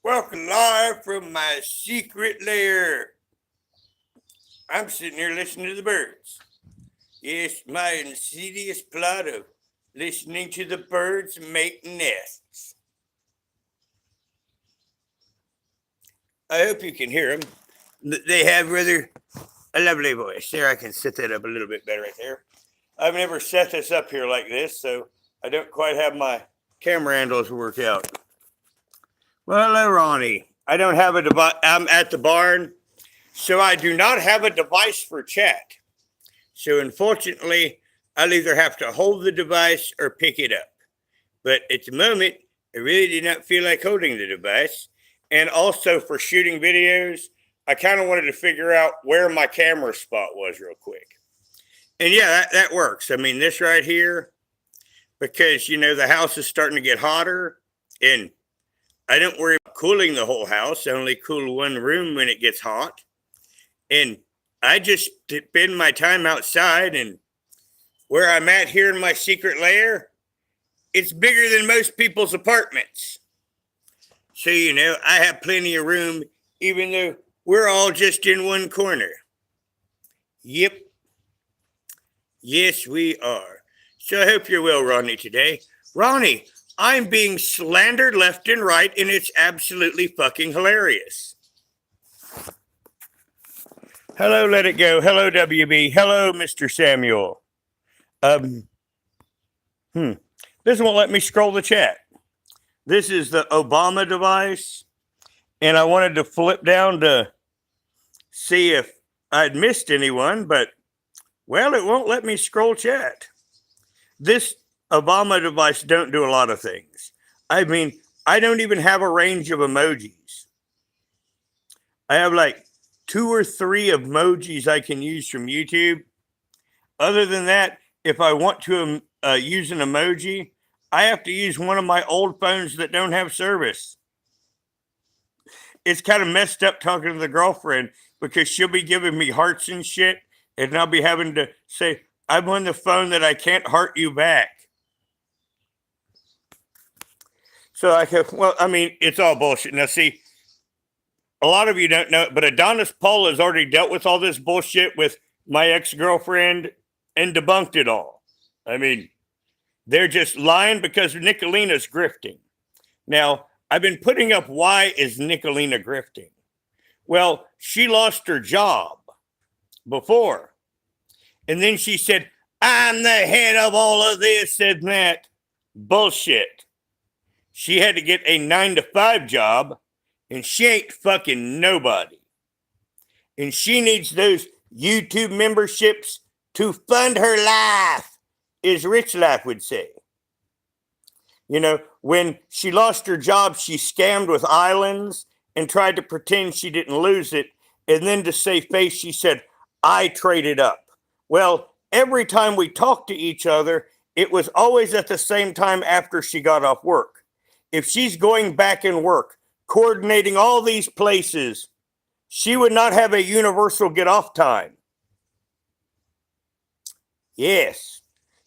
Welcome live from my secret lair. I'm sitting here listening to the birds. Yes, my insidious plot of listening to the birds make nests. I hope you can hear them. They have rather a lovely voice. There, I can set that up a little bit better right there. I've never set this up here like this, so I don't quite have my camera handles worked out. Well, hello, Ronnie. I don't have a device. I'm at the barn, so I do not have a device for chat. So unfortunately, I'll either have to hold the device or pick it up. But at the moment, I really did not feel like holding the device. And also for shooting videos, I kind of wanted to figure out where my camera spot was real quick. And yeah, that works. I mean, this right here, because, the house is starting to get hotter, and I don't worry about cooling the whole house. I only cool one room when it gets hot. And I just spend my time outside, and where I'm at here in my secret lair, it's bigger than most people's apartments. So, I have plenty of room, even though we're all just in one corner. Yep. Yes, we are. So I hope you're well, Ronnie, today. Ronnie, I'm being slandered left and right, and it's absolutely fucking hilarious. Hello, Let It Go. Hello, WB. Hello, Mr. Samuel. This won't let me scroll the chat. This is the Obama device, and I wanted to flip down to see if I'd missed anyone, but, well, it won't let me scroll chat. This Obama device don't do a lot of things. I mean, I don't even have a range of emojis. I have like 2 or 3 emojis I can use from YouTube. Other than that, if I want to use an emoji, I have to use one of my old phones that don't have service. It's kind of messed up talking to the girlfriend because she'll be giving me hearts and shit, and I'll be having to say, I'm on the phone that I can't heart you back. So it's all bullshit. Now, see, a lot of you don't know, but Adonis Paul has already dealt with all this bullshit with my ex-girlfriend and debunked it all. I mean, they're just lying because Nicolina's grifting. Now, I've been putting up, why is Nicolina grifting? Well, she lost her job before. And then she said, I'm the head of all of this and that. Bullshit. She had to get a 9-to-5 job, and she ain't fucking nobody. And she needs those YouTube memberships to fund her life, as Rich Life would say. When she lost her job, she scammed with islands and tried to pretend she didn't lose it. And then to save face, she said, I traded up. Well, every time we talked to each other, it was always at the same time after she got off work. If she's going back in work, coordinating all these places, she would not have a universal get off time. Yes.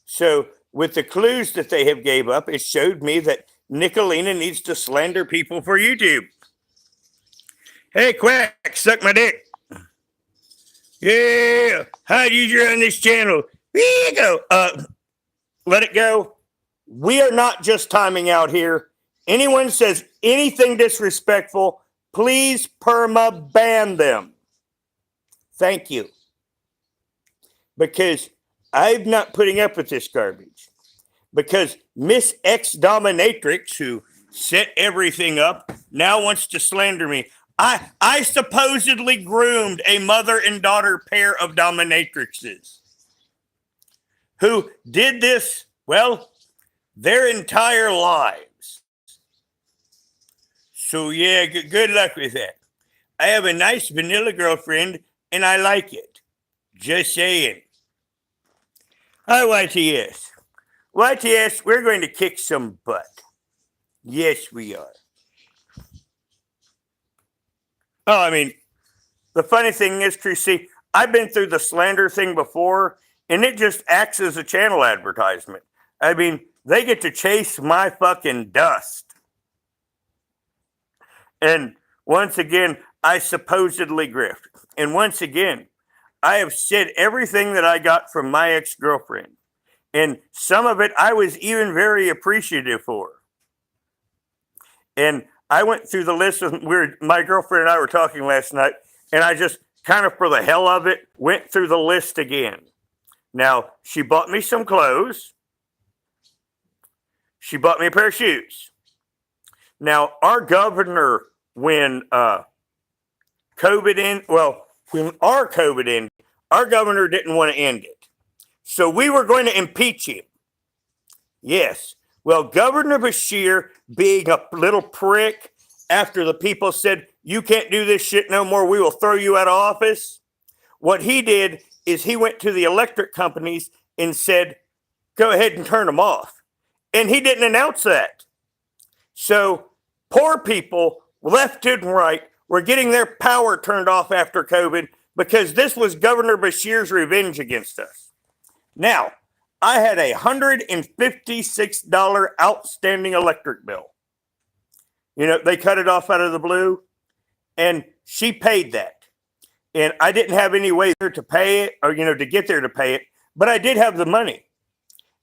So with the clues that they have gave up, it showed me that Nicolina needs to slander people for YouTube. Hey, Quack, suck my dick. Yeah, how'd you on this channel? There you go. Let it go. We are not just timing out here. Anyone says anything disrespectful, please perma ban them. Thank you. Because I'm not putting up with this garbage. Because Miss X Dominatrix, who set everything up, now wants to slander me. I supposedly groomed a mother and daughter pair of dominatrixes who did this, well, their entire lives. So, yeah, good luck with that. I have a nice vanilla girlfriend, and I like it. Just saying. Hi, YTS. YTS, we're going to kick some butt. Yes, we are. Oh, I mean, the funny thing is, Chrissy, I've been through the slander thing before, and it just acts as a channel advertisement. I mean, they get to chase my fucking dust. And once again, I supposedly grift. And once again, I have said everything that I got from my ex-girlfriend. And some of it I was even very appreciative for. And I went through the list of my girlfriend and I were talking last night, and I just kind of for the hell of it went through the list again. Now, she bought me some clothes. She bought me a pair of shoes. Now, our governor, when COVID ended, when our COVID ended, our governor didn't want to end it. So we were going to impeach him. Yes. Well, Governor Bashir, being a little prick, after the people said, you can't do this shit no more, we will throw you out of office. What he did is he went to the electric companies and said, go ahead and turn them off. And he didn't announce that. So poor people, left and right, were getting their power turned off after COVID because this was Governor Bashir's revenge against us. Now, I had a $156 outstanding electric bill. You know, they cut it off out of the blue, and she paid that. And I didn't have any way there to pay it, or, to get there to pay it, but I did have the money.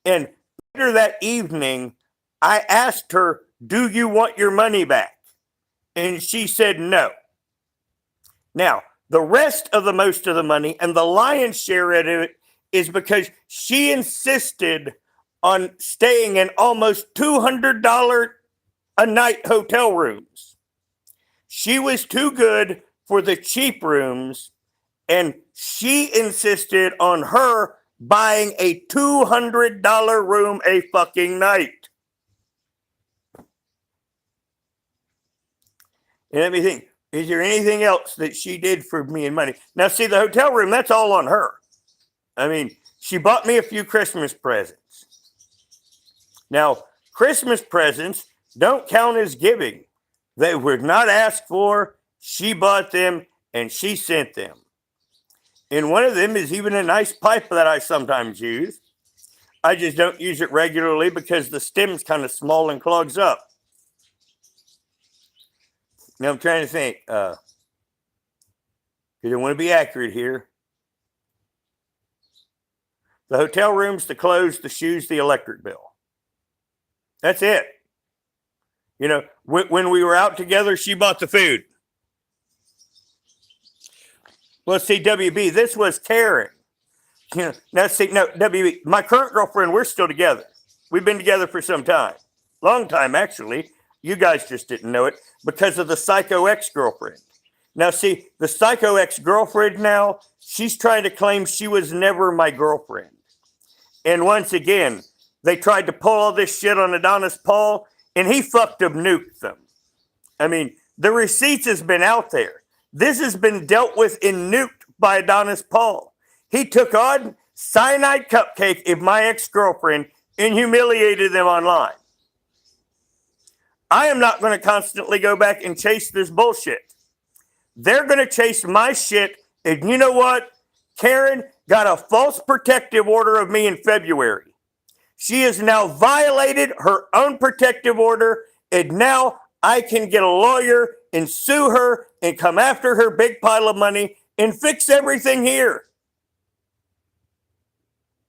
And later that evening, I asked her, do you want your money back? And she said no. Now, the rest of most of the money and the lion's share of it is because she insisted on staying in almost $200 a night hotel rooms. She was too good for the cheap rooms, and she insisted on her buying a $200 room a fucking night. And let me think, is there anything else that she did for me in money? Now, see, the hotel room, that's all on her. I mean, she bought me a few Christmas presents. Now, Christmas presents don't count as giving. They were not asked for. She bought them and she sent them. And one of them is even a nice pipe that I sometimes use. I just don't use it regularly because the stem's kind of small and clogs up. Now I'm trying to think. Because I want to be accurate here. The hotel rooms, the clothes, the shoes, the electric bill. That's it. When we were out together, she bought the food. Well, see, WB, this was Karen. WB, my current girlfriend, we're still together. We've been together for some time. Long time, actually. You guys just didn't know it because of the psycho ex-girlfriend. Now, see, the psycho ex-girlfriend now, she's trying to claim she was never my girlfriend. And once again, they tried to pull all this shit on Adonis Paul, and he fucked them, nuked them. I mean, the receipts has been out there. This has been dealt with and nuked by Adonis Paul. He took on cyanide cupcake of my ex-girlfriend and humiliated them online. I am not going to constantly go back and chase this bullshit. They're going to chase my shit, and you know what? Karen got a false protective order of me in February. She has now violated her own protective order, and now I can get a lawyer and sue her and come after her big pile of money and fix everything here.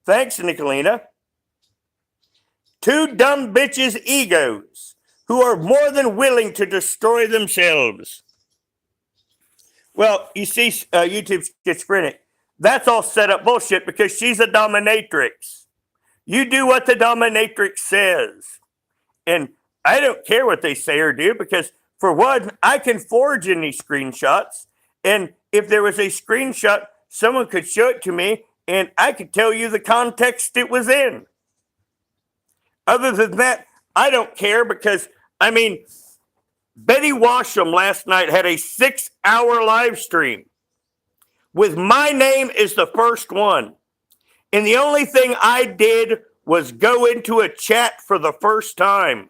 Thanks, Nicolina. Two dumb bitches' egos who are more than willing to destroy themselves. Well, you see, YouTube's schizophrenic. That's all set up bullshit because she's a dominatrix. You do what the dominatrix says. And I don't care what they say or do because, for one, I can forge any screenshots. And if there was a screenshot, someone could show it to me and I could tell you the context it was in. Other than that, I don't care because, Betty Washam last night had a 6-hour live stream with my name as the first one. And the only thing I did was go into a chat for the first time.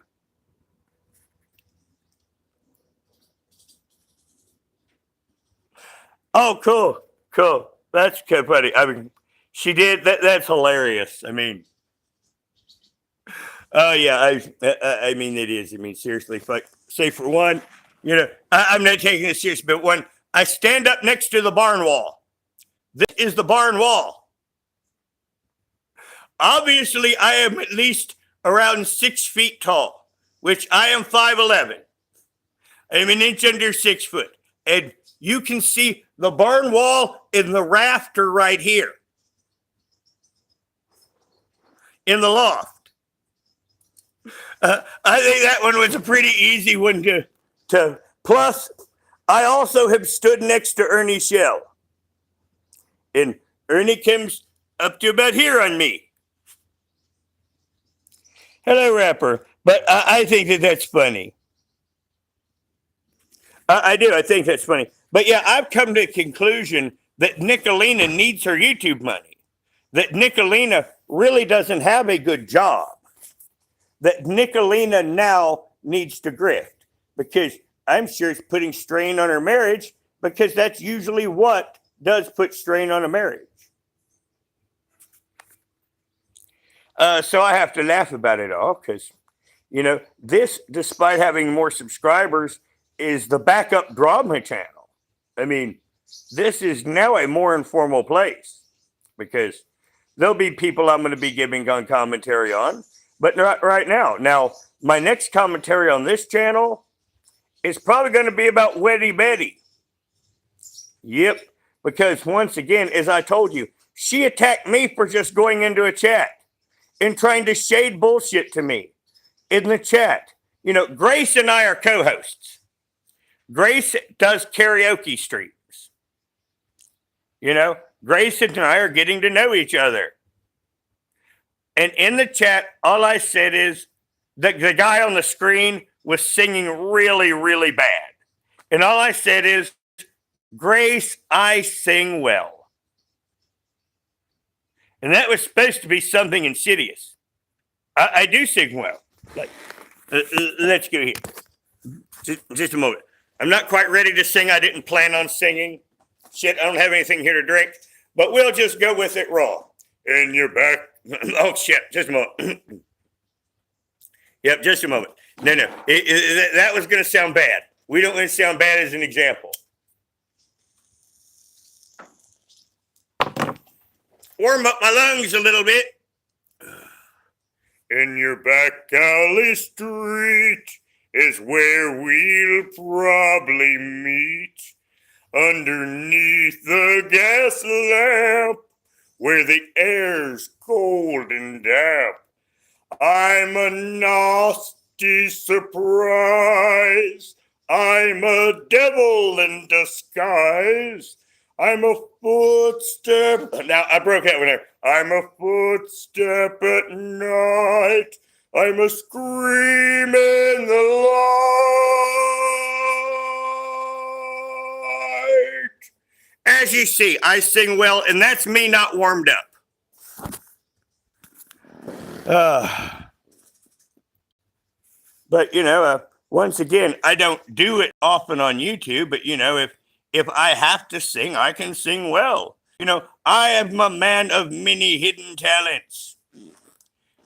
Oh, cool. That's kind of funny. She did that. That's hilarious. Oh yeah. It is. Seriously. Say for one, You know, I'm not taking this serious, but when I stand up next to the barn wall, this is the barn wall. Obviously, I am at least around 6 feet tall, which I am 5'11". I'm an inch under 6 foot. And you can see the barn wall in the rafter right here in the loft. I think that one was a pretty easy one to. Plus, I also have stood next to Ernie Shell. And Ernie comes up to about here on me. Hello, rapper. But I think that's funny. I do. I think that's funny. But yeah, I've come to the conclusion that Nicolina needs her YouTube money. That Nicolina really doesn't have a good job. That Nicolina now needs to grift. Because I'm sure it's putting strain on her marriage, because that's usually what does put strain on a marriage. So I have to laugh about it all because, you know, this, despite having more subscribers, is the backup drama channel. I mean, this is now a more informal place because there'll be people I'm going to be giving gun commentary on, but not right now. Now, my next commentary on this channel is probably going to be about Weddy Betty. Yep, because once again, as I told you, she attacked me for just going into a chat and trying to shade bullshit to me in the chat. You know, Grace and I are co-hosts. Grace does karaoke streams. You know, Grace and I are getting to know each other. And in the chat, all I said is that the guy on the screen was singing really, really bad. And all I said is, Grace, I sing well. And that was supposed to be something insidious. I do sing well. Like, let's go here. Just a moment. I'm not quite ready to sing. I didn't plan on singing. Shit, I don't have anything here to drink. But we'll just go with it raw. And you're back. Oh, shit. Just a moment. Yep, just a moment. No. That was going to sound bad. We don't want to sound bad as an example. Warm up my lungs a little bit. In your back alley street is where we'll probably meet. Underneath the gas lamp where the air's cold and damp. I'm a nasty surprise. I'm a devil in disguise. I'm a footstep. Now, I broke that one there. I'm a footstep at night. I'm a scream in the light. As you see, I sing well, and that's me not warmed up. But, you know, once again, I don't do it often on YouTube, but, you know, if I have to sing, I can sing well. You know, I am a man of many hidden talents.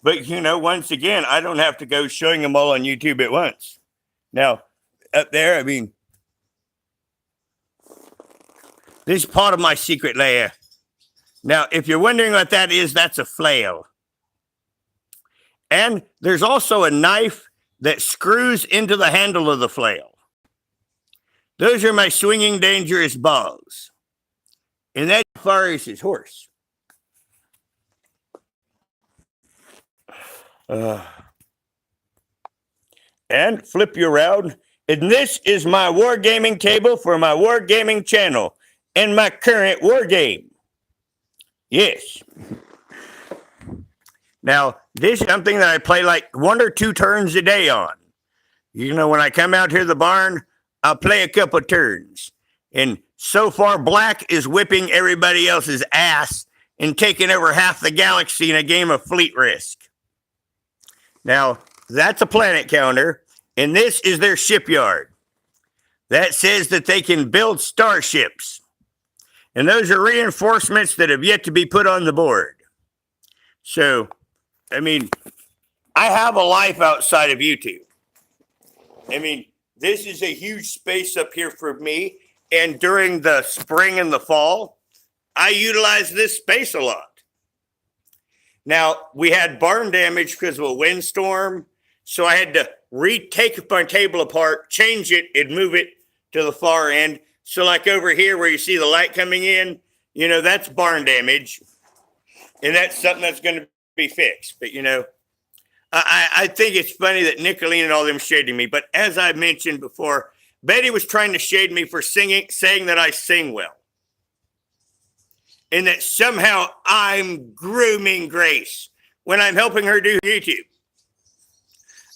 But, you know, once again, I don't have to go showing them all on YouTube at once. Now, up there, I mean, this is part of my secret lair. Now, if you're wondering what that is, that's a flail. And there's also a knife that screws into the handle of the flail. Those are my swinging dangerous balls. And that fires his horse. And flip you around. And this is my wargaming table for my wargaming channel and my current war game. Yes. Now, this is something that I play like 1 or 2 turns a day on. You know, when I come out here to the barn, I'll play a couple turns. And so far, Black is whipping everybody else's ass and taking over half the galaxy in a game of Fleet Risk. Now, that's a planet counter, and this is their shipyard. That says that they can build starships. And those are reinforcements that have yet to be put on the board. So, I mean, I have a life outside of YouTube. I mean, This is a huge space up here for me. And during the spring and the fall, I utilize this space a lot. Now, we had barn damage because of a windstorm. So I had to retake my table apart, change it, and move it to the far end. So like over here where you see the light coming in, that's barn damage. And that's something that's going to be fixed. But, I think it's funny that Nicolene and all them shading me. But as I mentioned before, Betty was trying to shade me for saying that I sing well. And that somehow I'm grooming Grace when I'm helping her do YouTube.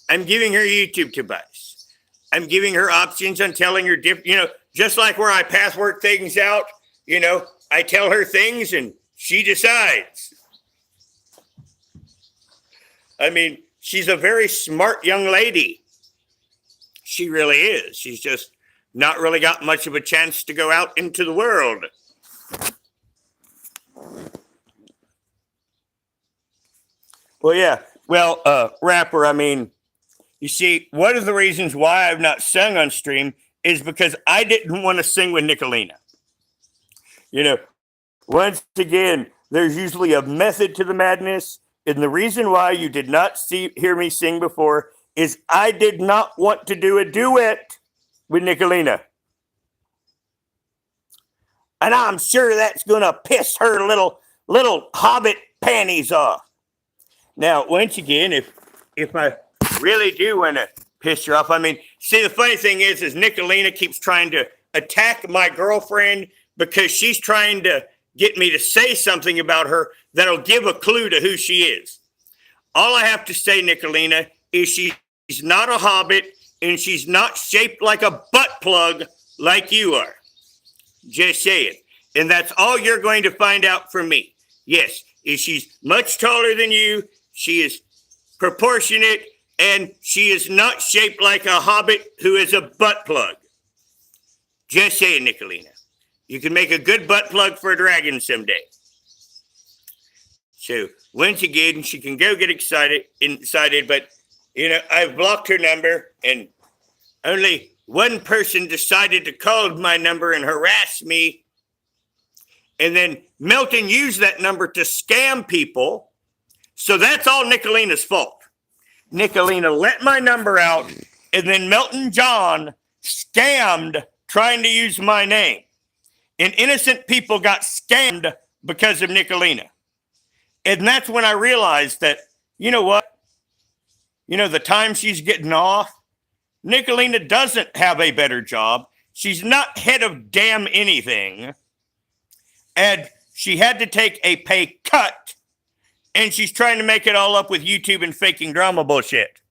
I'm giving her YouTube advice. I'm giving her options. I'm telling her different, just like where I path work things out, I tell her things and she decides. I mean, she's a very smart young lady. She really is. She's just not really got much of a chance to go out into the world. Well, yeah. Well, rapper, I mean, you see, one of the reasons why I've not sung on stream is because I didn't want to sing with Nicolena. Once again, there's usually a method to the madness. And the reason why you did not hear me sing before is I did not want to do a duet with Nicolena. And I'm sure that's going to piss her little hobbit panties off. Now, once again, if I really do want to piss her off, I mean, see, the funny thing is Nicolena keeps trying to attack my girlfriend because she's trying to get me to say something about her that'll give a clue to who she is. All I have to say, Nicolena, is she's not a hobbit and she's not shaped like a butt plug like you are. Just saying. And that's all you're going to find out from me. Yes, is she's much taller than you. She is proportionate and she is not shaped like a hobbit who is a butt plug. Just saying, Nicolena. You can make a good butt plug for a dragon someday. So once again, she can go get excited, but I've blocked her number and only one person decided to call my number and harass me. And then Milton used that number to scam people. So that's all Nicolena's fault. Nicolena let my number out and then Milton John scammed trying to use my name. And innocent people got scammed because of Nicolena. And that's when I realized that, you know what? The time she's getting off, Nicolena doesn't have a better job. She's not head of damn anything. And she had to take a pay cut. And she's trying to make it all up with YouTube and faking drama bullshit.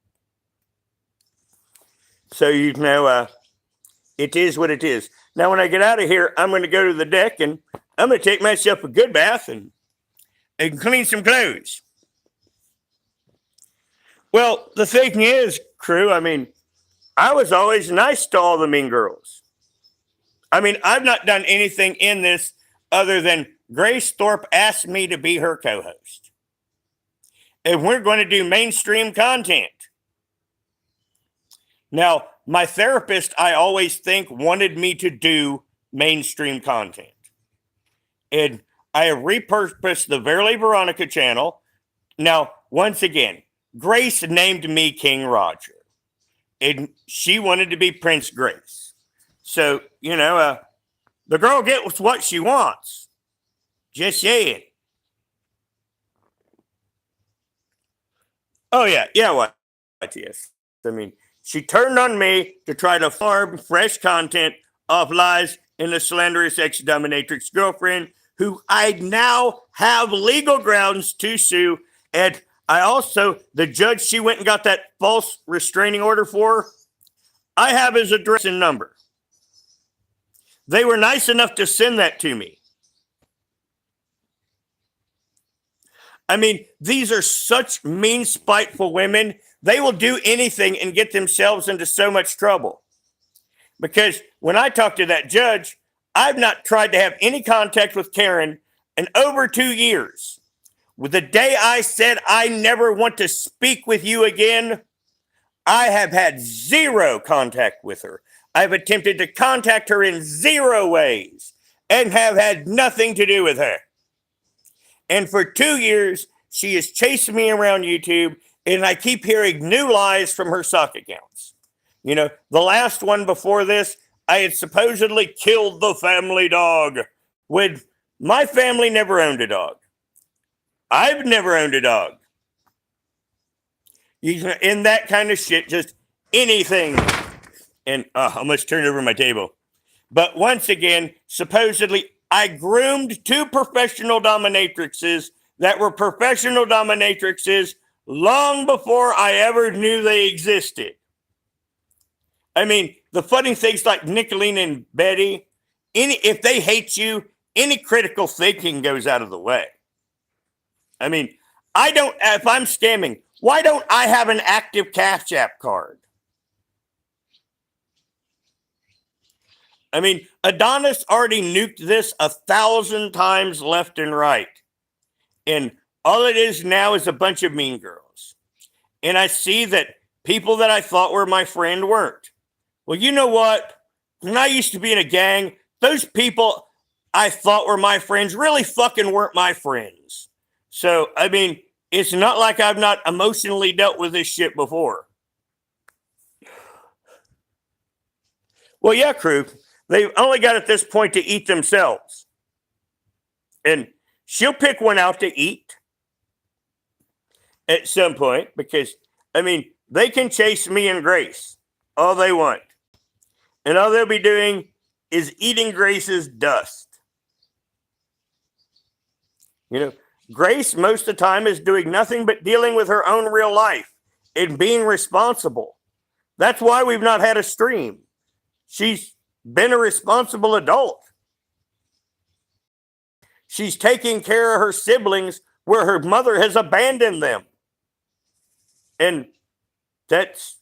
So, it is what it is. Now, when I get out of here, I'm going to go to the deck and I'm going to take myself a good bath and clean some clothes. Well, the thing is, crew, I mean, I was always nice to all the mean girls. I mean, I've not done anything in this other than Grace Thorpe asked me to be her co-host. And we're going to do mainstream content. Now, my therapist, I always think, wanted me to do mainstream content. And I have repurposed the Verily Veronica channel. Now, once again, Grace named me King Roger. And she wanted to be Prince Grace. So, the girl gets what she wants. Just saying. Oh, yeah, what? Yes. I mean, she turned on me to try to farm fresh content off lies in the slanderous ex-dominatrix girlfriend, who I now have legal grounds to sue. And I also, the judge she went and got that false restraining order for, I have his address and number. They were nice enough to send that to me. I mean, these are such mean, spiteful women. They will do anything and get themselves into so much trouble. Because when I talked to that judge, I've not tried to have any contact with Karen in over 2 years. With the day I said I never want to speak with you again, I have had zero contact with her. I've attempted to contact her in zero ways and have had nothing to do with her. And for 2 years, she has chased me around YouTube, and I keep hearing new lies from her sock accounts. You know, the last one before this, I had supposedly killed the family dog, when my family never owned a dog. I've never owned a dog. In that kind of shit, just anything. And I must turn over my table. But once again, supposedly, I groomed 2 professional dominatrixes that were professional dominatrixes long before I ever knew they existed. I mean, the funny things like Nicolene and Betty, if they hate you, any critical thinking goes out of the way. I mean, if I'm scamming, why don't I have an active Cash App card? I mean, Adonis already nuked this 1,000 times left and right. And all it is now is a bunch of mean girls. And I see that people that I thought were my friend weren't. Well, you know what? When I used to be in a gang, those people I thought were my friends really fucking weren't my friends. So, I mean, it's not like I've not emotionally dealt with this shit before. Well, yeah, crew. They've only got at this point to eat themselves. And she'll pick one out to eat at some point because, I mean, they can chase me and Grace all they want. And all they'll be doing is eating Grace's dust. You know, Grace most of the time is doing nothing but dealing with her own real life and being responsible. That's why we've not had a stream. She's been a responsible adult. She's taking care of her siblings where her mother has abandoned them. And that's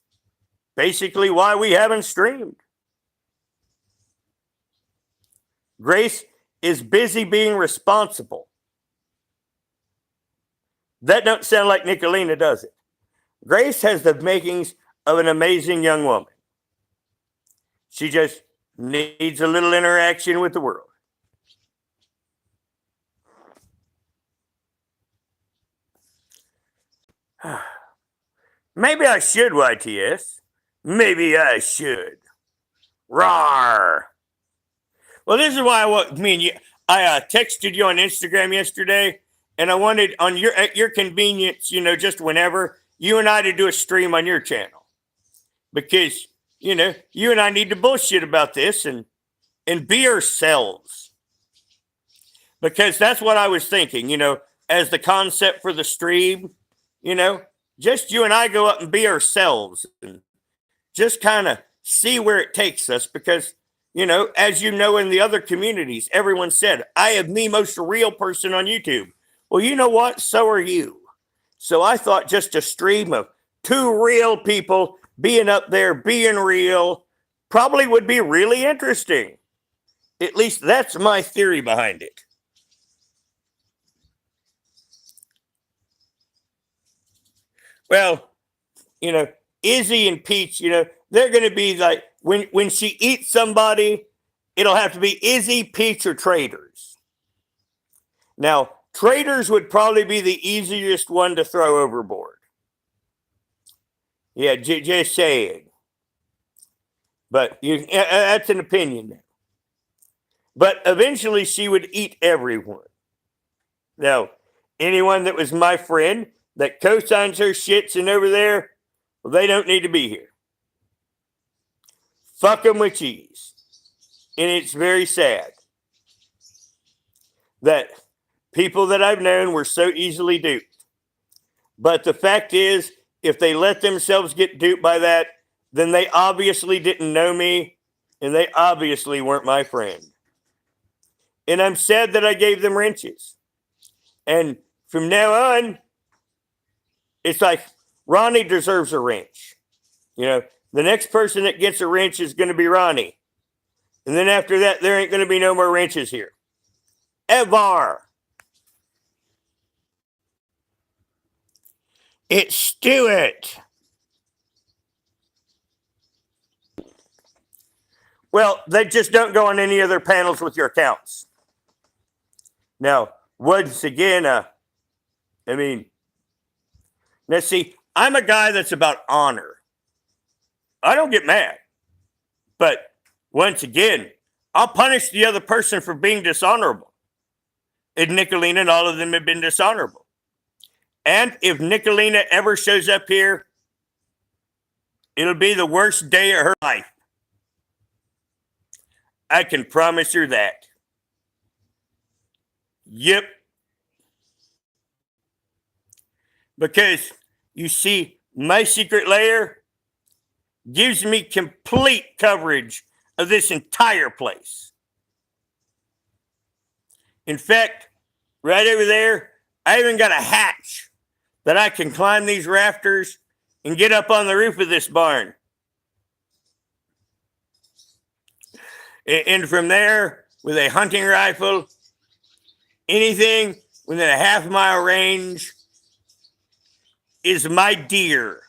basically why we haven't streamed. Grace is busy being responsible. That don't sound like Nicolina, does it? Grace has the makings of an amazing young woman. She just needs a little interaction with the world. Maybe I should, YTS. Maybe I should. Rawr. Well, this is why I texted you on Instagram yesterday, and I wanted at your convenience, just whenever, you and I to do a stream on your channel. Because, you and I need to bullshit about this and be ourselves. Because that's what I was thinking, as the concept for the stream, just you and I go up and be ourselves and just kind of see where it takes us. Because, as you know, in the other communities, everyone said, I am the most real person on YouTube. Well, you know what? So are you. So I thought just a stream of 2 real people being up there, being real, probably would be really interesting. At least that's my theory behind it. Well, Izzy and Peach, they're going to be like, when she eats somebody, it'll have to be Izzy, Peach, or Traders. Now, Traders would probably be the easiest one to throw overboard. Yeah, just saying. But that's an opinion. But eventually she would eat everyone. Now, anyone that was my friend that co-signs her shits and over there, well, they don't need to be here. Fuck them with cheese. And it's very sad that people that I've known were so easily duped. But the fact is, if they let themselves get duped by that, then they obviously didn't know me, and they obviously weren't my friend. And I'm sad that I gave them wrenches. And from now on, it's like Ronnie deserves a wrench. The next person that gets a wrench is going to be Ronnie. And then after that, there ain't going to be no more wrenches here. Ever. It's Stuart. Well, they just don't go on any other panels with your accounts. Now, once again, now see, I'm a guy that's about honor. I don't get mad. But once again, I'll punish the other person for being dishonorable. And Nicolina and all of them have been dishonorable. And if Nicolina ever shows up here, it'll be the worst day of her life. I can promise her that. Yep. Because, you see, my secret lair gives me complete coverage of this entire place. In fact, right over there, I even got a hatch that I can climb these rafters and get up on the roof of this barn. And from there, with a hunting rifle, anything within a half-mile range is my deer.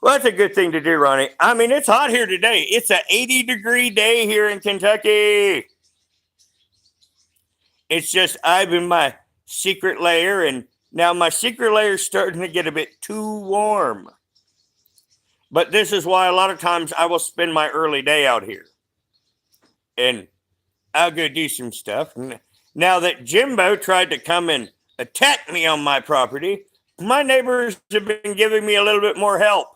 Well, that's a good thing to do, Ronnie. I mean, it's hot here today. It's an 80-degree day here in Kentucky. It's just I'm in my secret lair, and now my secret lair is starting to get a bit too warm. But this is why a lot of times I will spend my early day out here. And I'll go do some stuff. Now that Jimbo tried to come and attack me on my property, my neighbors have been giving me a little bit more help.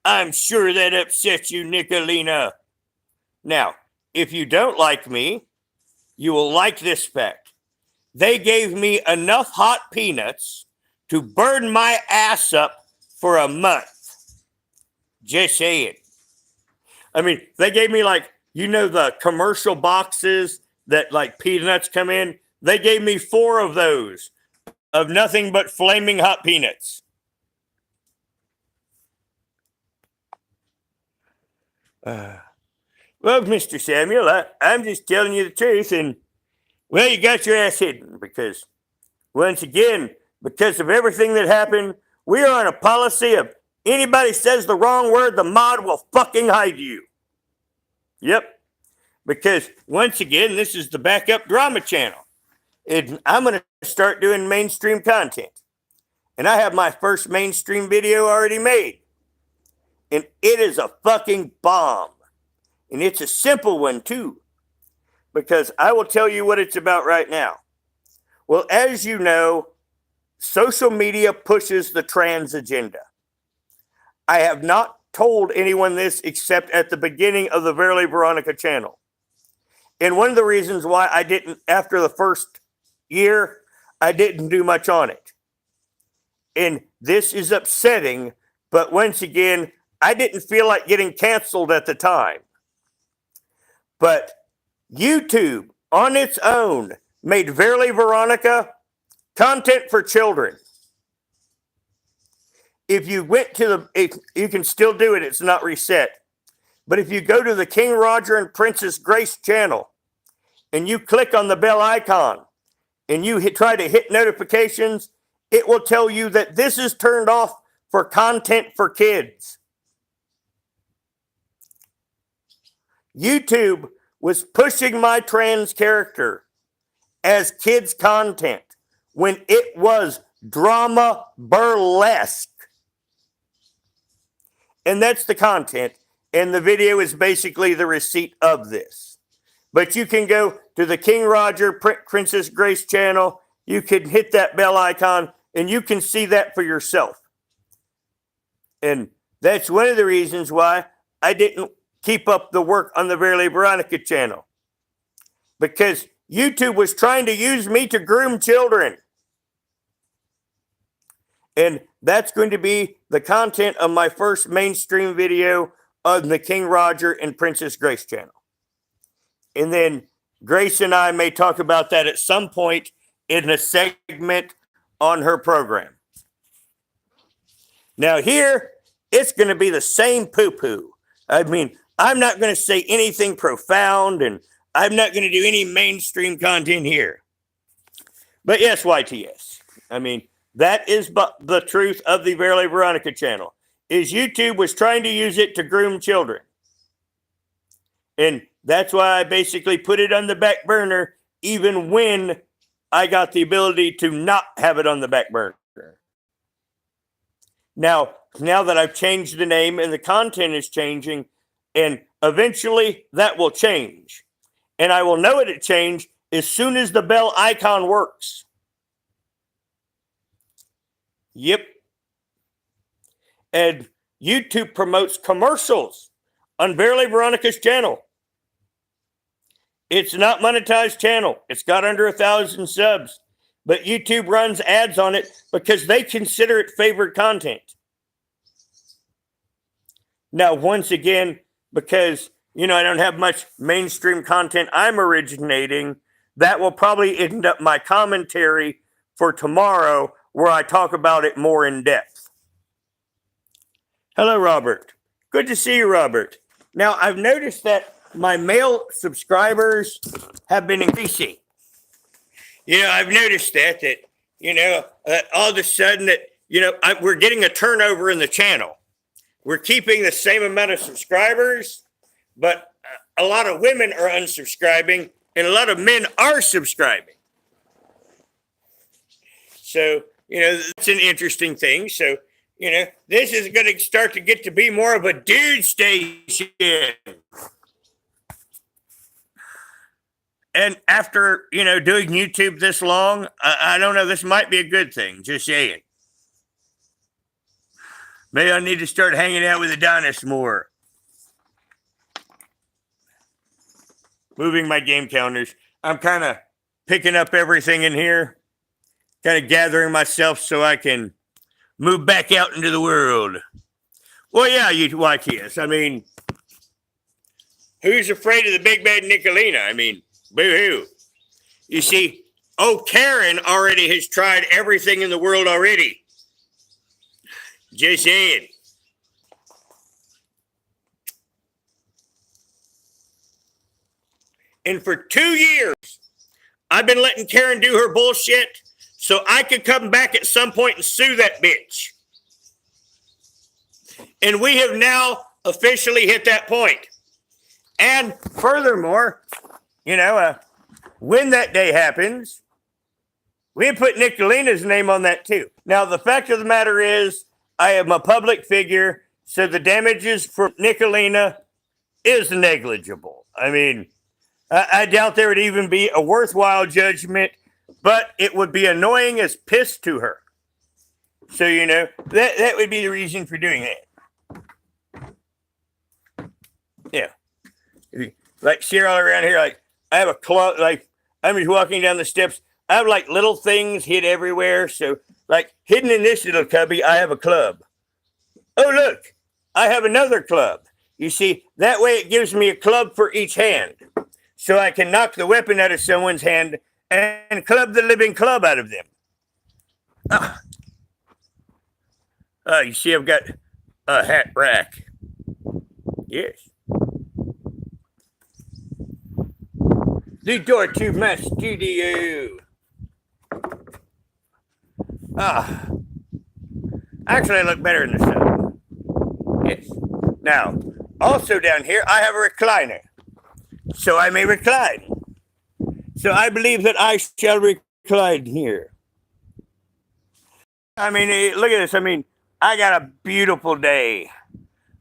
I'm sure that upsets you, Nicolina. Now, if you don't like me, you will like this fact. They gave me enough hot peanuts to burn my ass up for a month. Just saying. I mean, they gave me the commercial boxes that peanuts come in. They gave me 4 of those of nothing but flaming hot peanuts. Well, Mr. Samuel, I'm just telling you the truth, and, well, you got your ass hidden because, once again, because of everything that happened, we are on a policy of anybody says the wrong word, the mod will fucking hide you. Yep. Because, once again, this is the Backup Drama Channel, and I'm going to start doing mainstream content. And I have my first mainstream video already made. And it is a fucking bomb. And it's a simple one, too. Because I will tell you what it's about right now. Well, as you know, social media pushes the trans agenda. I have not told anyone this except at the beginning of the Verily Veronica channel. And one of the reasons why I didn't, after the first year, I didn't do much on it. And this is upsetting, but once again, I didn't feel like getting canceled at the time. But YouTube, on its own, made Verily Veronica content for children. If you went to you can still do it, it's not reset. But if you go to the King Roger and Princess Grace channel, and you click on the bell icon, and you try to hit notifications, it will tell you that this is turned off for content for kids. YouTube was pushing my trans character as kids content when it was drama burlesque. And that's the content. And the video is basically the receipt of this. But you can go to the King Roger Princess Grace channel. You can hit that bell icon and you can see that for yourself. And that's one of the reasons why I didn't keep up the work on the Verily Veronica channel. Because YouTube was trying to use me to groom children. And that's going to be the content of my first mainstream video on the King Roger and Princess Grace channel. And then Grace and I may talk about that at some point in a segment on her program. Now here, it's going to be the same poo-poo. I mean, I'm not going to say anything profound, and I'm not going to do any mainstream content here. But yes, YTS. I mean, That is the truth of the Verily Veronica channel. Is YouTube was trying to use it to groom children. And that's why I basically put it on the back burner, even when I got the ability to not have it on the back burner. Now that I've changed the name and the content is changing, and eventually that will change. And I will know it changed as soon as the bell icon works. Yep. And YouTube promotes commercials on Verily Veronica's channel. It's not monetized channel. It's got under 1,000 subs. But YouTube runs ads on it because they consider it favored content. Now, once again, because, I don't have much mainstream content I'm originating, that will probably end up my commentary for tomorrow where I talk about it more in depth. Hello, Robert. Good to see you, Robert. Now, I've noticed that my male subscribers have been increasing. I've noticed that all of a sudden that, we're getting a turnover in the channel. We're keeping the same amount of subscribers, but a lot of women are unsubscribing and a lot of men are subscribing. So, that's an interesting thing. So, this is going to start to get to be more of a dude station. And after, doing YouTube this long, I don't know, this might be a good thing. Just saying. Maybe I need to start hanging out with Adonis more. Moving my game counters. I'm kind of picking up everything in here. Kind of gathering myself so I can move back out into the world. Well, yeah, you like this. I mean, who's afraid of the big bad Nicolina? I mean, boo-hoo. You see, Karen already has tried everything in the world already. Just saying. And for 2 years, I've been letting Karen do her bullshit so I could come back at some point and sue that bitch. And we have now officially hit that point. And furthermore, when that day happens, we put Nicolina's name on that too. Now, the fact of the matter is, I am a public figure, so the damages for Nicolina is negligible. I mean, I doubt there would even be a worthwhile judgment, but it would be annoying as piss to her. So, that would be the reason for doing that. Yeah. Like, see all around here, like, I have a club, like, I'm just walking down the steps. I have, like, little things hid everywhere. So, like, hidden in this little cubby, I have a club. Oh, look, I have another club. You see, that way it gives me a club for each hand. So I can knock the weapon out of someone's hand and club the living club out of them. You see, I've got a hat rack. Yes. The door to my studio. Actually, I look better in the sun. Yes. Now, also down here, I have a recliner. So I may recline. So I believe that I shall recline here. I mean, look at this. I mean, I got a beautiful day.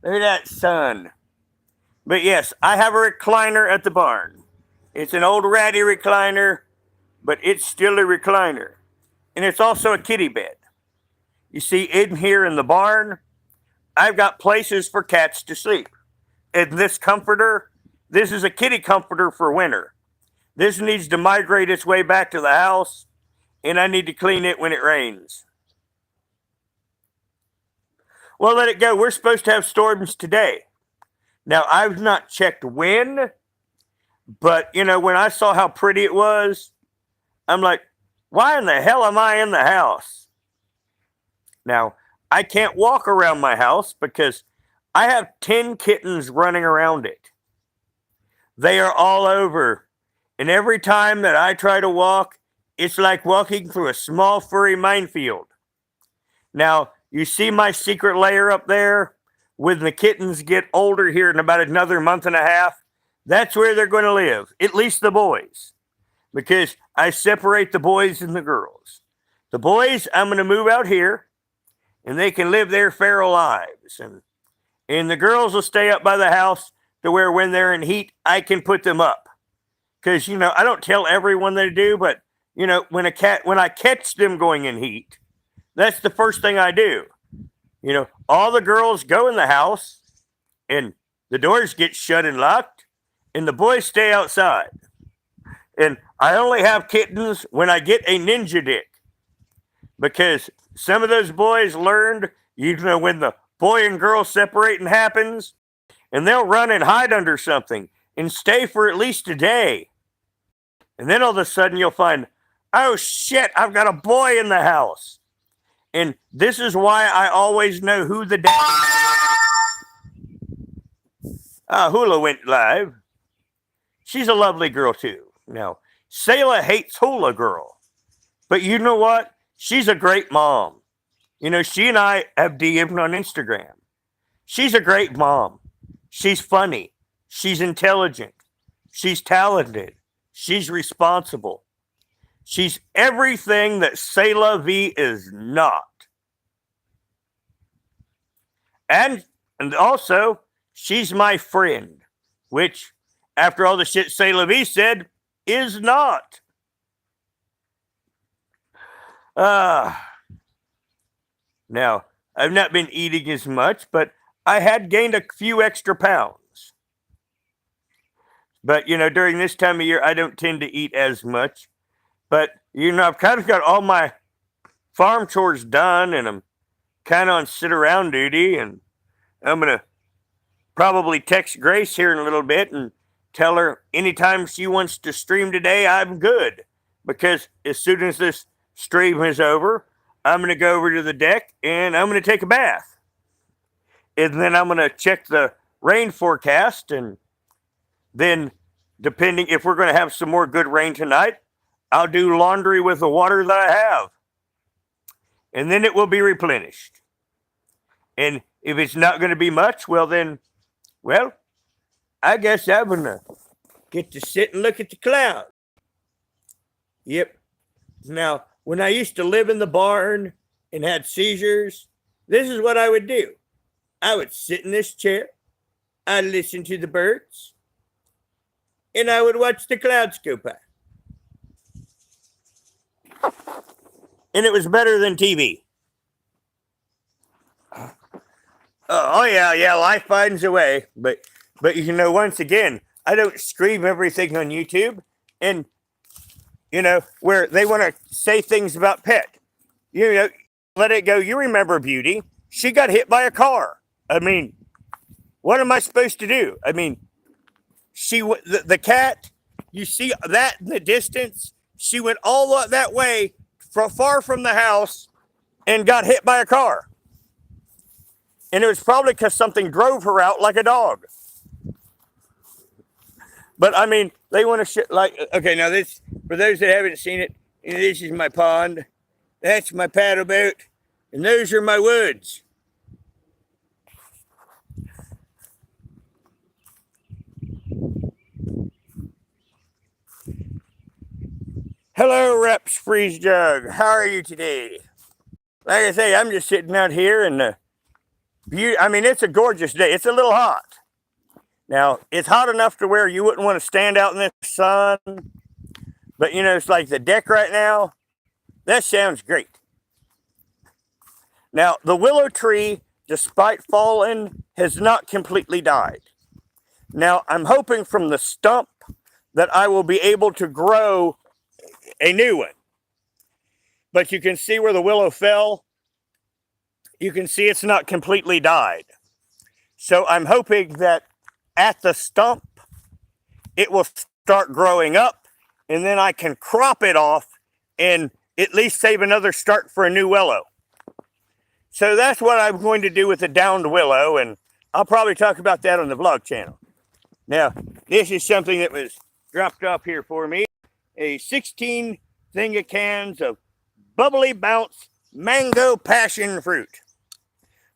Look at that sun. But yes, I have a recliner at the barn. It's an old ratty recliner, but it's still a recliner. And it's also a kitty bed. You see, in here in the barn, I've got places for cats to sleep. And this comforter, this is a kitty comforter for winter. This needs to migrate its way back to the house, and I need to clean it when it rains. Well, let it go. We're supposed to have storms today. Now, I've not checked when, but, when I saw how pretty it was, I'm like, why in the hell am I in the house? Now, I can't walk around my house because I have 10 kittens running around it. They are all over. And every time that I try to walk, it's like walking through a small furry minefield. Now, you see my secret lair up there? When the kittens get older here in about another month and a half, that's where they're going to live, at least the boys, because I separate the boys and the girls. The boys, I'm going to move out here, and they can live their feral lives. And the girls will stay up by the house to where when they're in heat, I can put them up. Because, I don't tell everyone they do, but, when I catch them going in heat, that's the first thing I do. All the girls go in the house and the doors get shut and locked and the boys stay outside. And I only have kittens when I get a ninja dick because some of those boys learned, when the boy and girl separating happens, and they'll run and hide under something and stay for at least a day. And then all of a sudden you'll find, oh shit, I've got a boy in the house. And this is why I always know who the Hula went live. She's a lovely girl too. Now, Selah hates Hula Girl. But you know what? She's a great mom. She and I have DM'd on Instagram. She's a great mom. She's funny. She's intelligent. She's talented. She's responsible. She's everything that Selah V is not. And also, she's my friend, which, after all the shit Selah V said, is not. Now, I've not been eating as much, but I had gained a few extra pounds. But, during this time of year, I don't tend to eat as much. But, I've kind of got all my farm chores done, and I'm kind of on sit-around duty, and I'm going to probably text Grace here in a little bit and tell her anytime she wants to stream today, I'm good. Because as soon as this stream is over, I'm going to go over to the deck, and I'm going to take a bath. And then I'm going to check the rain forecast, and then, depending if we're going to have some more good rain tonight, I'll do laundry with the water that I have. And then it will be replenished. And if it's not going to be much, I guess I'm going to get to sit and look at the clouds. Yep. Now, when I used to live in the barn and had seizures, this is what I would do. I would sit in this chair. I'd listen to the birds. And I would watch the clouds go by. And it was better than TV. Oh yeah, life finds a way. But once again, I don't scream everything on YouTube. And, where they want to say things about Pet. Let it go. You remember Beauty. She got hit by a car. What am I supposed to do? The cat, you see that in the distance? She went all that way, far from the house, and got hit by a car. And it was probably because something drove her out like a dog. But, they want to okay, now this, for those that haven't seen it, this is my pond. That's my paddle boat. And those are my woods. Hello, Reps Freeze Jug. How are you today? Like I say, I'm just sitting out here and it's a gorgeous day. It's a little hot. Now, it's hot enough to where you wouldn't want to stand out in the sun. But, it's like the deck right now. That sounds great. Now, the willow tree, despite falling, has not completely died. Now, I'm hoping from the stump that I will be able to grow a new one. But you can see where the willow fell. You can see it's not completely died. So I'm hoping that at the stump, it will start growing up, and then I can crop it off and at least save another start for a new willow. So that's what I'm going to do with the downed willow, and I'll probably talk about that on the vlog channel. Now, this is something that was dropped off here for me. A 16 thing of cans of Bubbly Bounce mango passion fruit.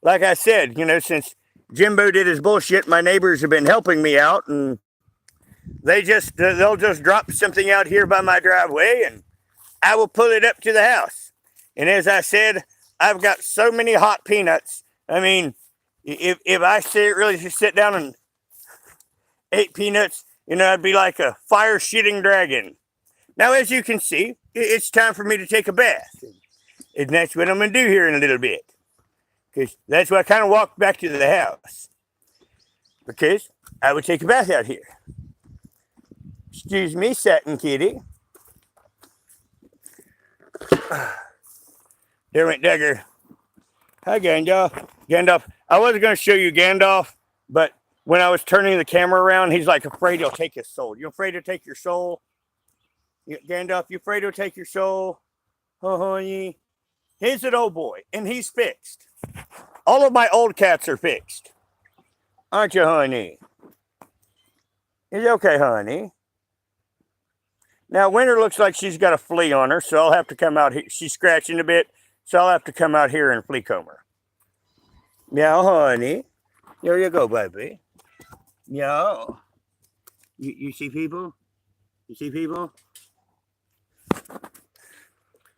Like I said, since Jimbo did his bullshit, my neighbors have been helping me out, and they'll just drop something out here by my driveway, and I will pull it up to the house. And as I said, I've got so many hot peanuts. I mean, if I really just sit down and ate peanuts, I'd be like a fire shitting dragon. Now, as you can see, it's time for me to take a bath. And that's what I'm going to do here in a little bit. Because that's why I kind of walked back to the house. Because I would take a bath out here. Excuse me, satin kitty. There went Duggar. Hi, Gandalf. Gandalf, I wasn't going to show you Gandalf, but when I was turning the camera around, he's like afraid he'll take his soul. You afraid to take your soul? Gandalf, you afraid to take your soul? Oh, honey. He's an old boy, and he's fixed. All of my old cats are fixed. Aren't you, honey? Is it okay, honey? Now, Winter looks like she's got a flea on her, so I'll have to come out here. She's scratching a bit, so I'll have to come out here and flea comb her. Yeah, honey. There you go, baby. Yeah. You see people? You see people?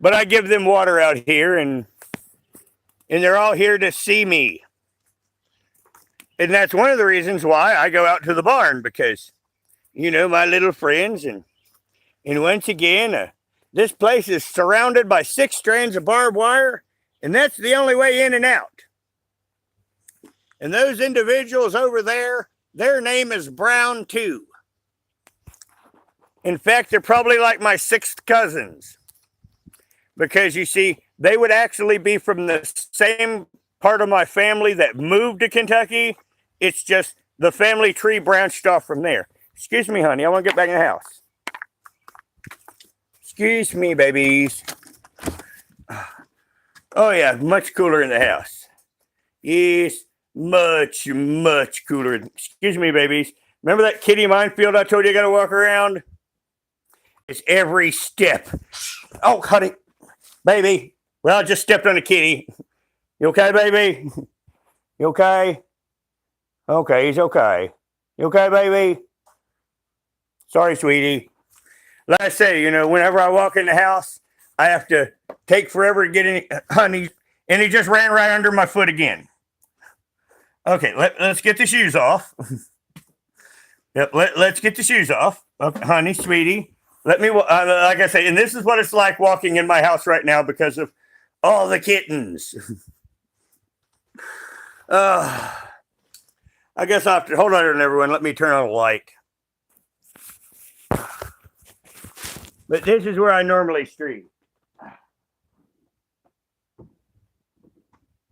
But I give them water out here, and they're all here to see me. And that's one of the reasons why I go out to the barn, because, my little friends, and once again, this place is surrounded by 6 strands of barbed wire, and that's the only way in and out. And those individuals over there, their name is Brown too. In fact, they're probably like my 6th cousins. Because you see, they would actually be from the same part of my family that moved to Kentucky. It's just the family tree branched off from there. Excuse me, honey. I want to get back in the house. Excuse me, babies. Oh, yeah. Much cooler in the house. Yes. Much, much cooler. Excuse me, babies. Remember that kitty minefield I told you I got to walk around? It's every step. Oh, honey. Baby. Well, I just stepped on a kitty. You okay, baby? You okay? Okay, he's okay. You okay, baby? Sorry, sweetie. Like I say, whenever I walk in the house, I have to take forever to get in. Honey, and he just ran right under my foot again. Okay, let's get the shoes off. Yep, let's get the shoes off. Okay, honey, sweetie. Let me, like I say, and this is what it's like walking in my house right now because of all the kittens. I guess I'll have to, hold on, everyone. Let me turn on a light. But this is where I normally stream.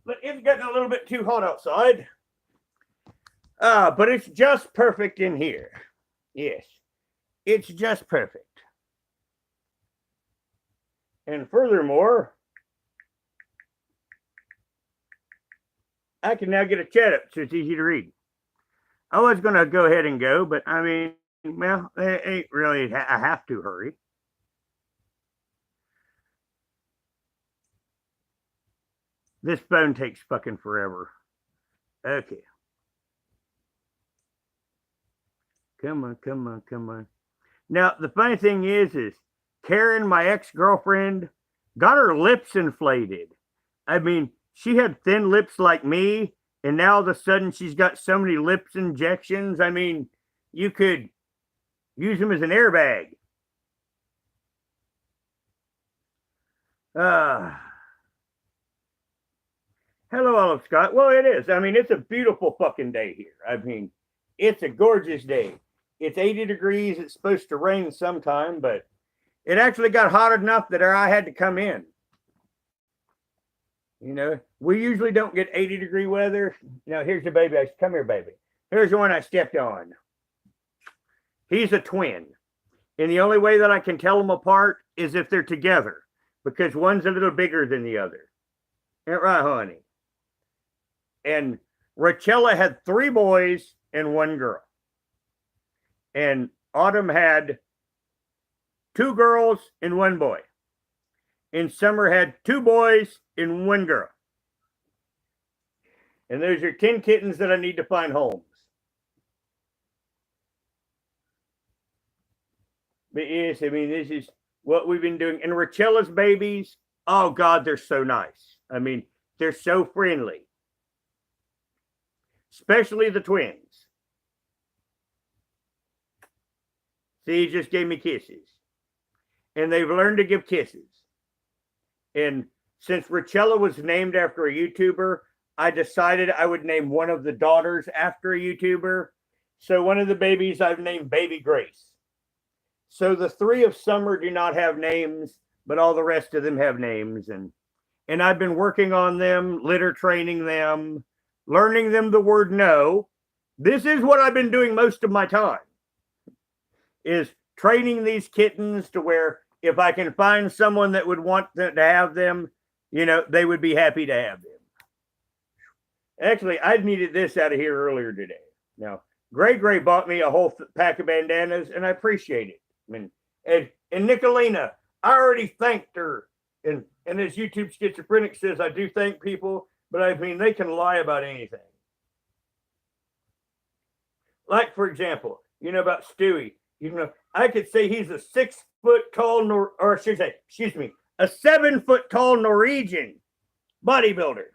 But it's getting a little bit too hot outside. But it's just perfect in here. Yes, it's just perfect. And furthermore, I can now get a chat up so it's easy to read. I was going to go ahead and go, but I mean, well, it ain't really, I have to hurry. This phone takes fucking forever. Okay. Come on, come on, come on. Now, the funny thing is Karen, my ex-girlfriend, got her lips inflated. I mean, she had thin lips like me, and now all of a sudden she's got so many lips injections. I mean, you could use them as an airbag. Hello, Olive Scott. Well, it is. I mean, it's a beautiful fucking day here. I mean, it's a gorgeous day. It's 80 degrees. It's supposed to rain sometime, but it actually got hot enough that I had to come in. You know, we usually don't get 80-degree weather. Now, here's the baby. Come here, baby. Here's the one I stepped on. He's a twin. And the only way that I can tell them apart is if they're together, because one's a little bigger than the other. Ain't right, honey? And Rachella had 3 boys and 1 girl. And Autumn had 2 girls and 1 boy. and Summer had 2 boys and 1 girl. And those are 10 kittens that I need to find homes. But yes, I mean, this is what we've been doing. And Rachella's babies, oh God, they're so nice. I mean, they're so friendly. Especially the twins. See, he just gave me kisses. And they've learned to give kisses. And since Rachella was named after a YouTuber, I decided I would name one of the daughters after a YouTuber. So one of the babies I've named Baby Grace. So the 3 of Summer do not have names, but all the rest of them have names. And I've been working on them, litter training them, learning them the word no. This is what I've been doing most of my time, is training these kittens to where if I can find someone that would want to have them, you know, they would be happy to have them. Actually, I needed this out of here earlier today. Now, Gray bought me a whole pack of bandanas, and I appreciate it. I mean, and Nicolina, I already thanked her. And as YouTube Schizophrenic says, I do thank people, but I mean, they can lie about anything. Like, for example, you know about Stewie. You know, I could say he's a 6 foot tall, or I should say, excuse me, a 7 foot tall Norwegian bodybuilder.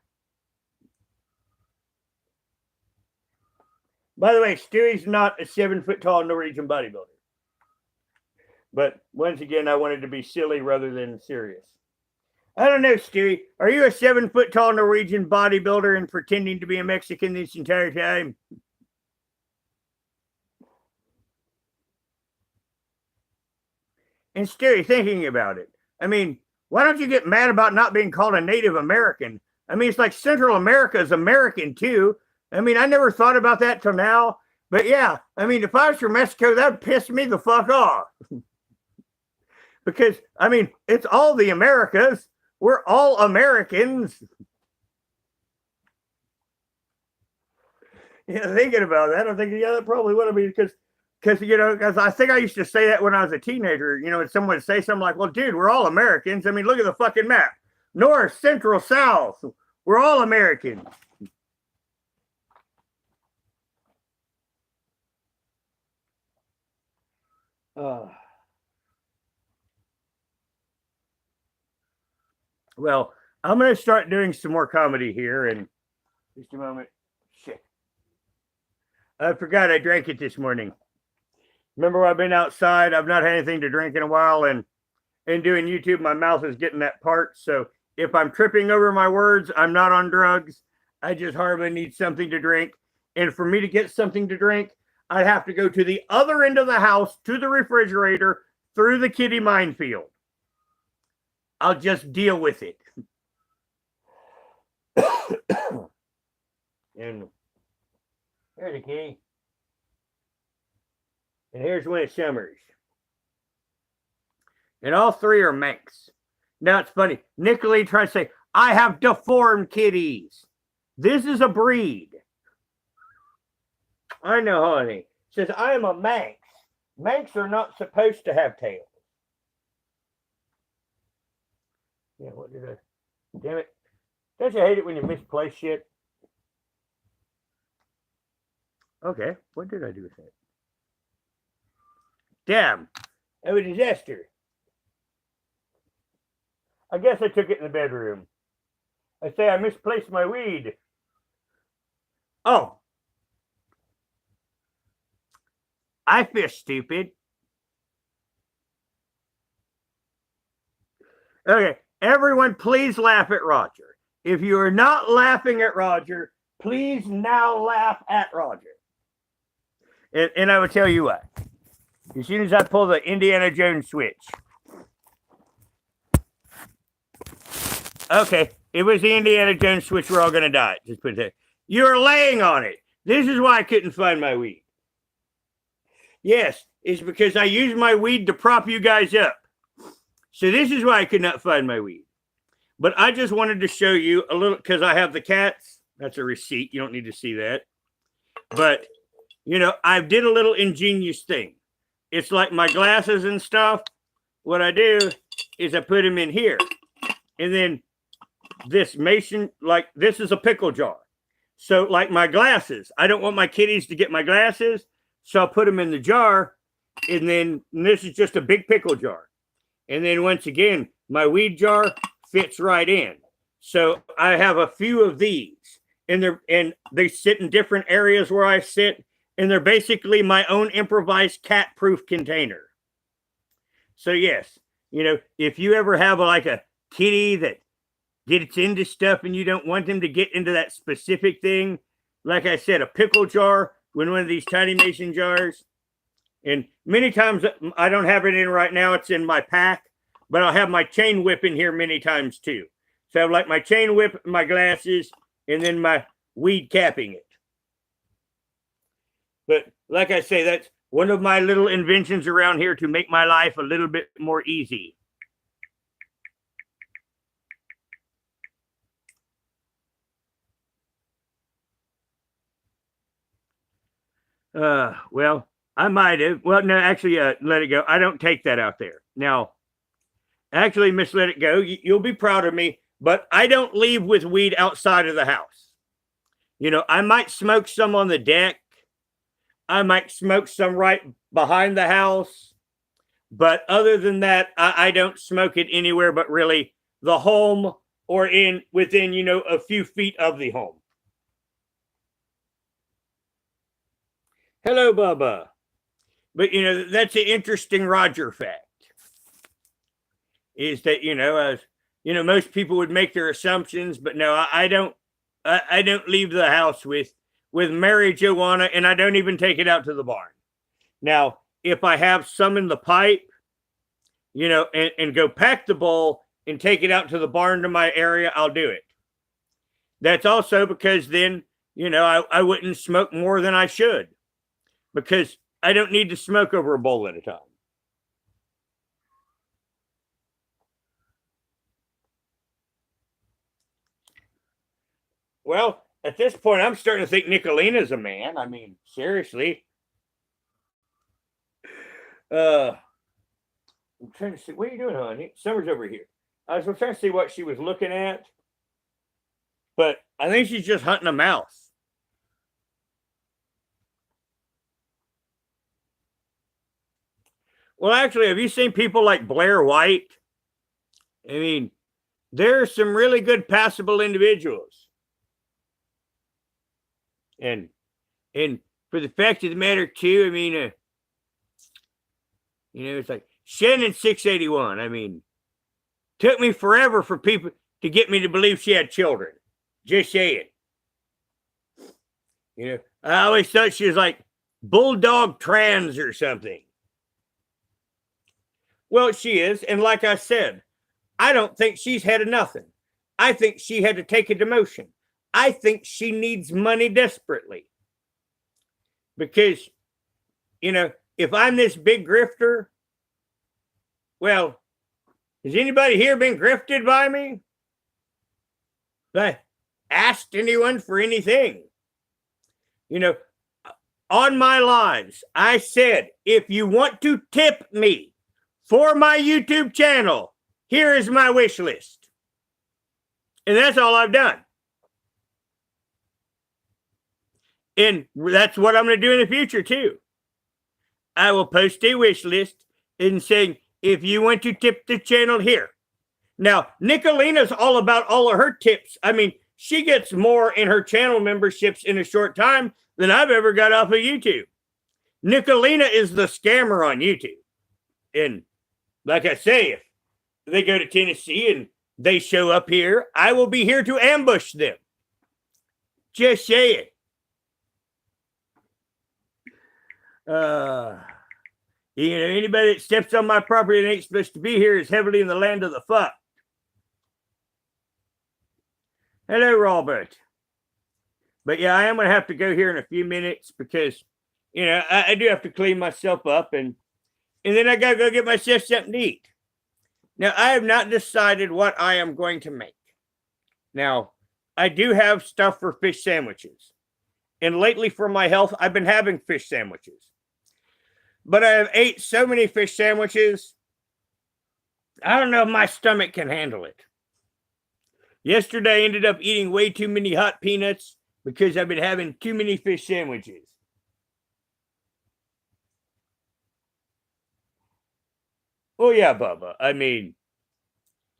By the way, Stewie's not a 7 foot tall Norwegian bodybuilder. But once again, I wanted to be silly rather than serious. I don't know, Stewie. Are you a 7 foot tall Norwegian bodybuilder and pretending to be a Mexican this entire time? And Stewie, thinking about it, I mean, why don't you get mad about not being called a Native American? I mean, it's like Central America is American too. I mean, I never thought about that till now. But yeah, I mean, if I was from Mexico, that would piss me the fuck off. Because, I mean, it's all the Americas. We're all Americans. Yeah, thinking about that, I'm thinking, yeah, that probably would have been because you know, because I think I used to say that when I was a teenager. You know, when someone would say something like, "Well, dude, we're all Americans." I mean, look at the fucking map: North, Central, South. We're all Americans. Well, I'm going to start doing some more comedy here in just a moment. Shit. I forgot I drank it this morning. Remember, I've been outside. I've not had anything to drink in a while. And doing YouTube, my mouth is getting that part. So if I'm tripping over my words, I'm not on drugs. I just hardly need something to drink. And for me to get something to drink, I'd have to go to the other end of the house, to the refrigerator, through the kitty minefield. I'll just deal with it. And here's the kitty. And here's one of Summer's. And all 3 are Manx. Now it's funny. Nicolene tries to say, I have deformed kitties. This is a breed. I know, honey. Says, I am a Manx. Manx are not supposed to have tails. Yeah, what did I... Damn it. Don't you hate it when you misplace shit? Okay, what did I do with that? Damn, that was a disaster. I guess I took it in the bedroom. I say I misplaced my weed. Oh. I feel stupid. Okay, everyone please laugh at Roger. If you are not laughing at Roger, please now laugh at Roger. And I will tell you what. As soon as I pull the Indiana Jones switch. Okay, it was the Indiana Jones switch. We're all going to die. Just put it there. You're laying on it. This is why I couldn't find my weed. Yes, it's because I used my weed to prop you guys up. So this is why I could not find my weed. But I just wanted to show you a little, because I have the cats. That's a receipt. You don't need to see that. But, you know, I did a little ingenious thing. It's like my glasses and stuff. What I do is I put them in here. And then this mason, like this is a pickle jar. So like my glasses, I don't want my kitties to get my glasses. So I'll put them in the jar. And then this is just a big pickle jar. And then once again, my weed jar fits right in. So I have a few of these, and they sit in different areas where I sit, and they're basically my own improvised cat-proof container. So yes, if you ever have like a kitty that gets into stuff and you don't want them to get into that specific thing, like I said, a pickle jar with one of these tiny mason jars. And many times I don't have it in right now. It's in my pack, but I'll have my chain whip in here many times too. So I have like my chain whip, my glasses, and then my weed capping it. But like I say, that's one of my little inventions around here to make my life a little bit more easy. Well, I might have. Well, no, actually, let it go. I don't take that out there. Now, actually, Miss Let It Go, you'll be proud of me, but I don't leave with weed outside of the house. I might smoke some on the deck. I might smoke some right behind the house. But other than that, I don't smoke it anywhere but really the home or within, a few feet of the home. Hello, Bubba. But, that's an interesting Roger fact. Is that, most people would make their assumptions, but no, I don't leave the house with marijuana, and I don't even take it out to the barn. Now, if I have some in the pipe, and go pack the bowl and take it out to the barn to my area, I'll do it. That's also because then, I wouldn't smoke more than I should, because I don't need to smoke over a bowl at a time. Well, at this point, I'm starting to think Nicolina's a man. I mean, seriously. I'm trying to see. What are you doing, honey? Summer's over here. I was trying to see what she was looking at. But I think she's just hunting a mouse. Well, actually, have you seen people like Blair White? I mean, there are some really good passable individuals. And for the fact of the matter, too, I mean, it's like Shannon 681. I mean, took me forever for people to get me to believe she had children. Just saying. I always thought she was like bulldog trans or something. Well, she is. And like I said, I don't think she's had of nothing. I think she had to take a demotion. I think she needs money desperately. Because, if I'm this big grifter, well, has anybody here been grifted by me? I asked anyone for anything? On my lives, I said, if you want to tip me for my YouTube channel, here is my wish list. And that's all I've done. And that's what I'm going to do in the future, too. I will post a wish list and saying, if you want to tip the channel here. Now, Nicolina's all about all of her tips. I mean, she gets more in her channel memberships in a short time than I've ever got off of YouTube. Nicolina is the scammer on YouTube. And like I say, if they go to Tennessee and they show up here, I will be here to ambush them. Just saying. Anybody that steps on my property and ain't supposed to be here is heavily in the land of the fuck. Hello, Robert. But yeah, I am going to have to go here in a few minutes because, I do have to clean myself up and then I got to go get myself something to eat. Now, I have not decided what I am going to make. Now, I do have stuff for fish sandwiches. And lately for my health, I've been having fish sandwiches. But I have ate so many fish sandwiches, I don't know if my stomach can handle it. Yesterday, I ended up eating way too many hot peanuts because I've been having too many fish sandwiches. Oh, yeah, Bubba. I mean,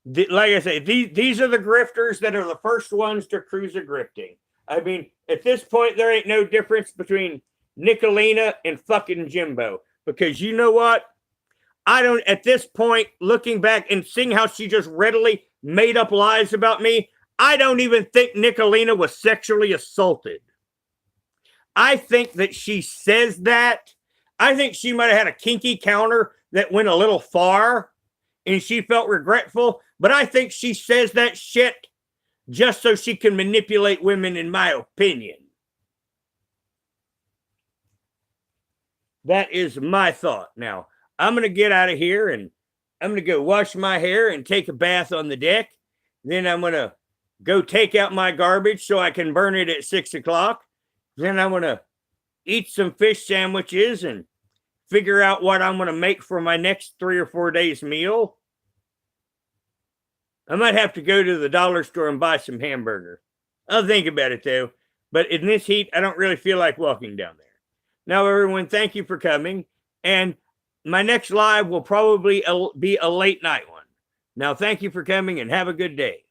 like I say, these are the grifters that are the first ones to cruise a grifting. I mean, at this point, there ain't no difference between Nicolina and fucking Jimbo. Because you know what? I don't, at this point, looking back and seeing how she just readily made up lies about me, I don't even think Nicolina was sexually assaulted. I think that she says that. I think she might have had a kinky counter that went a little far and she felt regretful, but I think she says that shit just so she can manipulate women, in my opinion. That is my thought. Now, I'm going to get out of here and I'm going to go wash my hair and take a bath on the deck. Then I'm going to go take out my garbage so I can burn it at 6 o'clock. Then I'm going to eat some fish sandwiches and figure out what I'm going to make for my next 3 or 4 days meal. I might have to go to the dollar store and buy some hamburger. I'll think about it though. But in this heat, I don't really feel like walking down there. Now, everyone, thank you for coming. And my next live will probably be a late night one. Now, thank you for coming and have a good day.